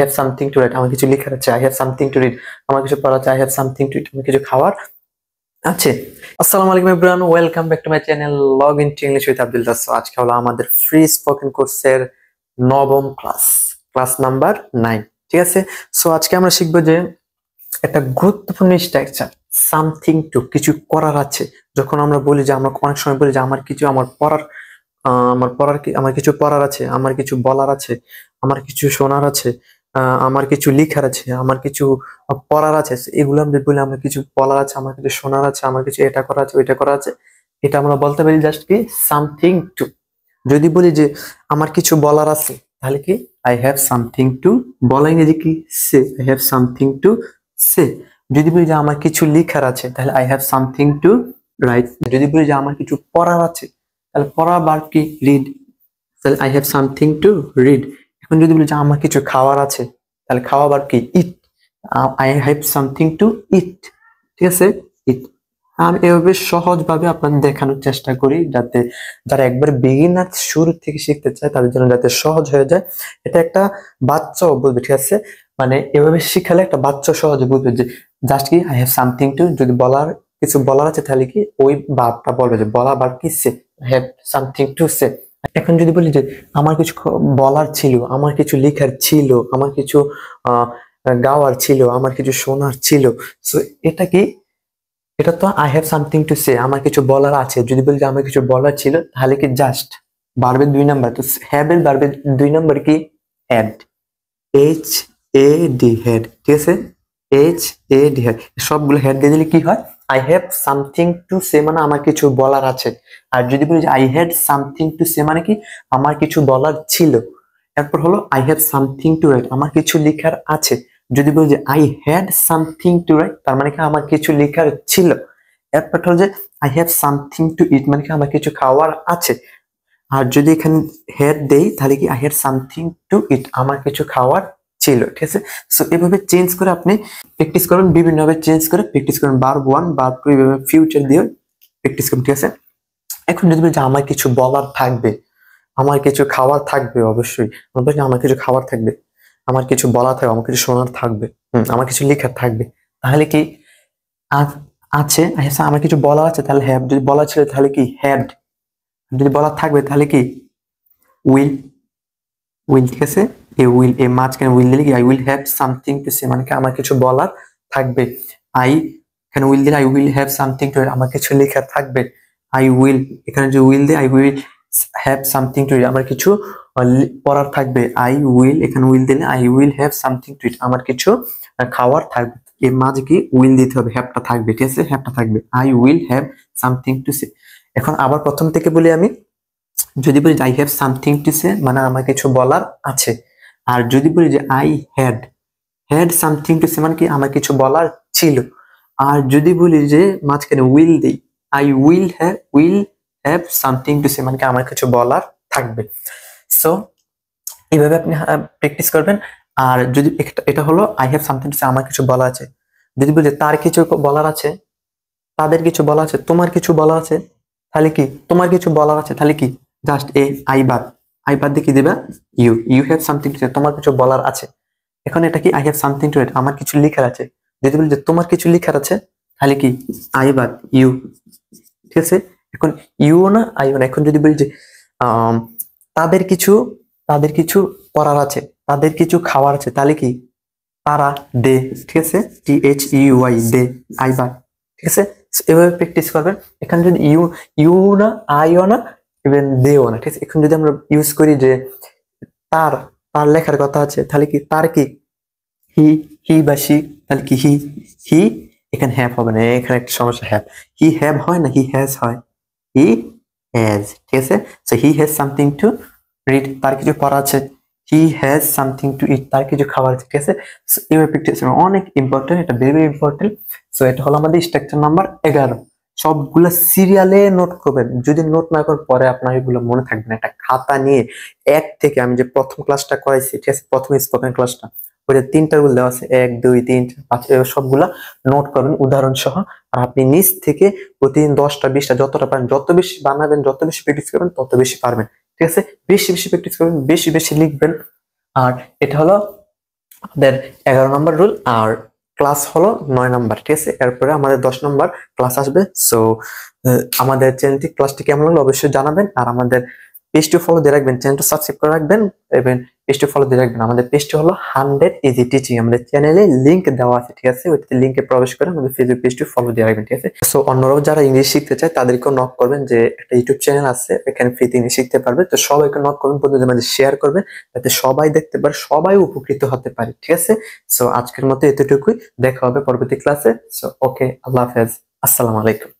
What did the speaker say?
Have something to write, আমার কিছু লেখার আছে। I have something to read, আমার কিছু পড়া আছে। I have something to eat, আমার কিছু খাওয়ার আছে। আসসালামু আলাইকুম everyone, welcome back to my channel log in to English with Abdul Das. আজকে হলো আমাদের ফ্রি স্পোকেন কোর্সের নবম ক্লাস নাম্বার 9। ঠিক আছে, সো আজকে আমরা শিখবো যে একটা গুরুত্বপূর্ণ স্ট্রাকচার, সামথিং টু, কিছু করার আছে। যখন আমরা বলি যে, আমরা অনেক সময় বলি যে আমার কিছু পড়ার আছে, আমার কিছু বলার আছে, আমার কিছু শোনার আছে, আমার কিছু লিখার আছে, আমার কিছু পড়ার আছে। এগুলো আমরা বলি আমরা কিছু বলার আছে, আমার কিছু শোনার আছে, আমার কিছু এটা করা আছে, ওইটা করা আছে। এটা আমরা বলতে পারি জাস্ট কি সামথিং টু। যদি বলি যে আমার কিছু বলার আছে, তাহলে কি আই হ্যাভ সামথিং টু বলা, ইংরেজি কি সে, I have something to say. যদি বলি যে আমার কিছু লিখার আছে, তাহলে I have something to write. যদি বলি যে আমার কিছু পড়ার আছে, তাহলে পড়া ভার্ব কি রিড, তাহলে I have something to read. এখন যদি বলি যে আমার কিছু খাওয়ার আছে, তাহলে খাওয়া ভার্ব কি ইট, আই হ্যাভ সামথিং টু ইট। ঠিক আছে, ইট। আমি এভাবে সহজভাবে আপনাদের দেখানোর চেষ্টা করি, যাতে যারা একবার বিগিনার শুরু থেকে শিখতে চায় তাদের জন্য যাতে সহজ হয়ে যায়। এটা একটা বাচ্চাও বুঝবে। ঠিক আছে, মানে এভাবে শিখালে একটা বাচ্চা সহজে বুঝবে যে জাস্ট কি আই হ্যাভ সামথিং টু। যদি কিছু বলার আছে, তাহলে কি ওই ভার্বটা বলবে, যে বলা ভার্ব কি সে, I have something to say. এখন যদি বলি যে আমার কিছু বলার ছিল, আমার কিছু লেখার ছিল, আমার কিছু গাওয়ার ছিল, আমার কিছু শোনার ছিল, সো এটা কি, এটা তো আই হ্যাভ সামথিং টু সে, আমার কিছু বলার আছে। যদি বলি যে আমার কিছু বলার ছিল, তাহলে কি জাস্ট ভার্বের 2 নাম্বার। তো হ্যাভ এর ভার্বের 2 নাম্বার কি had, H A D head. ঠিক আছে, এইচ এ ডি হেড, সবগুলো হেড দিয়ে দিলে কি হয়, আই হ্যাভ সামথিং টু সে মানে আমার কিছু বলার আছে। আর যদি বলি যে আই হ্যাড সামথিং টু সে মানে কি আমার কিছু বলার ছিল। এরপর হলো I have something to write, আমার কিছু লেখার আছে। যদি বলি যে I had something to right, তার মানে কি আমার কিছু লেখার ছিল। এরপর হলো যে আই হ্যাভ সামথিং টু ইট, মানে কি আমার কিছু খাওয়ার আছে। আর যদি এখানে হ্যাড দেই, তাহলে কি I had something to eat, আমার কিছু খাওয়ার ছিল। ঠিক আছে, সো এভাবে চেঞ্জ করে আপনি প্র্যাকটিস করুন, বিভিন্নভাবে চেঞ্জ করে প্র্যাকটিস করুন। ভার্ব 1 ভার্ব 2 এভাবে ফিউচার দিয়ে প্র্যাকটিস করুন। ঠিক আছে, এখন যদি বলি যে আমার কিছু বলার থাকবে, আমার কিছু খাওয়ার থাকবে, অবশ্যই আমার কিছু খাওয়ার থাকবে, আমার কিছু বলা থাকবে, আমার কিছু শোনার থাকবে, আমার কিছু লেখার থাকবে, তাহলে কি আছে। আমার কিছু বলা আছে, তাহলে হ্যাভ। যদি বলা ছিল, তাহলে কি হ্যাড। যদি বলা থাকবে, তাহলে কি উইল, ঠিক আছে, এ উইল, এ মাঝখানে উইল দিলে কি I will have something to সে, মানে কি আমার কিছু বলার থাকবে। আই এখানে উইল দিলে I will have something to, আমার কিছু লেখা থাকবে। আই উইল, এখানে যে উইল দিয়ে I will have something to, আমার কিছু পড়ার থাকবে। আই উইল, এখানে উইল দিলে I will have something to eat, আমার কিছু খাওয়ার থাকবে। এর মাঝে কি উইল দিতে হবে, হ্যাভটা থাকবে। ঠিক আছে, হ্যাভটা থাকবে, I will have something to say. এখন আবার প্রথম থেকে বলি আমি, যদি বলি আই হ্যাভ সামথিং টু সে মানে আমার কিছু বলার আছে। আর যদি বলি যে আই হ্যাড সামথিং টু সে মানে কি আমার কিছু বলার ছিল। আর যদি বলি যে মাঝখানে উইল দিই, I will have something to সে মানে কি আমার কিছু বলার থাকবে। সো এইভাবে আপনি প্র্যাকটিস করবেন। আর যদি এটা হলো আই হ্যাভ সামথিং টু সে, আমার কিছু বলা আছে। যদি বলি তার কিছু বলার আছে, তাদের কিছু বলা আছে, তোমার কিছু বলা আছে, তাহলে কি তোমার কিছু বলার আছে, তাহলে কি জাস্ট আই বাদ দিয়ে কি দিবা you have something to say, তোমার কিছু বলার আছে। এখন এটা কি I have something to write, আমার কিছু লেখার আছে। যদি বলি যে তোমার কিছু লেখার আছে, তাহলে কি আই বাদ ইউ। ঠিক আছে, এখন ইউ না আইও না। এখন যদি বলি যে তাদের কিছু পড়ার আছে, তাদের কিছু খাওয়ার আছে, তাহলে কি তারা দে। ঠিক আছে, THEY দে, আই বাদ। ঠিক আছে, এভাবে প্র্যাকটিস করবেন। এখানে যদি ইউ না আইও না, ইভেন দেও না। ঠিক আছে, এখন যদি আমরা ইউজ করি যে তার লেখার কথা আছে, তাহলে কি তার কি হি বা সি, তাহলে কি হি এখানে হ্যাভ হবে না, এখানে একটা সমস্যা। হি হ্যাভ হয় না, হি হ্যাজ হয়, হি হ্যাজ। ঠিক আছে, so he has something to read, তার কিছু পড়া আছে। হি হ্যাজ সামথিং টু ইট, তার কিছু খাবার আছে। ঠিক আছে, সো এইভাবে প্র্যাকটিস অনেক ইম্পর্টেন্ট, এটা ভেরি ইম্পর্টেন্ট। সো এটা হলো আমাদের স্ট্রাকচার নাম্বার 11। সবগুলো সিরিয়ালে নোট করবেন। যদি নোট না করার পরে আপনার এগুলো মনে থাকবে না, একটা খাতা নিয়ে এক থেকে, আমি যে প্রথম ক্লাসটা করাইছি, ঠিক আছে, প্রথম স্পোকেন ক্লাসটা, ওইটা 3টা রুল দেওয়া আছে, 1 2 3 4 5, সবগুলা নোট করবেন উদাহরণ সহ। আর আপনি নিজ থেকে প্রতিদিন 10টা 20টা যতটা পারেন, যত বেশি বানাবেন, যত বেশি প্র্যাকটিস করবেন, তত বেশি পারবেন। ঠিক আছে, বেশি বেশি প্র্যাকটিস করবেন, বেশি বেশি লিখবেন। আর এটা হলো আমাদের 11 নম্বর রুল, আর ক্লাস হলো 9 নম্বর, ঠিক আছে। এরপরে আমাদের 10 নম্বর ক্লাস আসবে। সো আমাদের চ্যানেলটি ক্লাসটি কেমন হলো অবশ্যই জানাবেন, আর আমাদের পেজটি ফলো দিয়ে রাখবেন, চ্যানেলটা সাবস্ক্রাইব করে রাখবেন এবং পেজটি ফলো দিয়ে রাখবেন। আমাদের পেজটি হলো 100 ইজি টিচিং, আমাদের চ্যানেলে লিংক দেওয়া আছে, ঠিক আছে। ওইটাতে লিংকে প্রবেশ করে আমাদের ফেসবুক পেজটি ফলো দিয়ে রাখবেন, ঠিক আছে। সো অন্যরাও যারা ইংলিশ শিখতে চায় তাদেরকেও নক করবেন, যে একটা ইউটিউব চ্যানেল আছে, এখানে ফ্রিতে ইংলিশ শিখতে পারবে। তো সবাইকে নক করবেন, বন্ধুদের মাঝে শেয়ার করবেন, যাতে সবাই দেখতে পারে, সবাই উপকৃত হতে পারে, ঠিক আছে। সো আজকের মতো এতটুকুই, দেখা হবে পরবর্তী ক্লাসে। সো ওকে, আল্লাহ হাফেজ, আসসালামু আলাইকুম।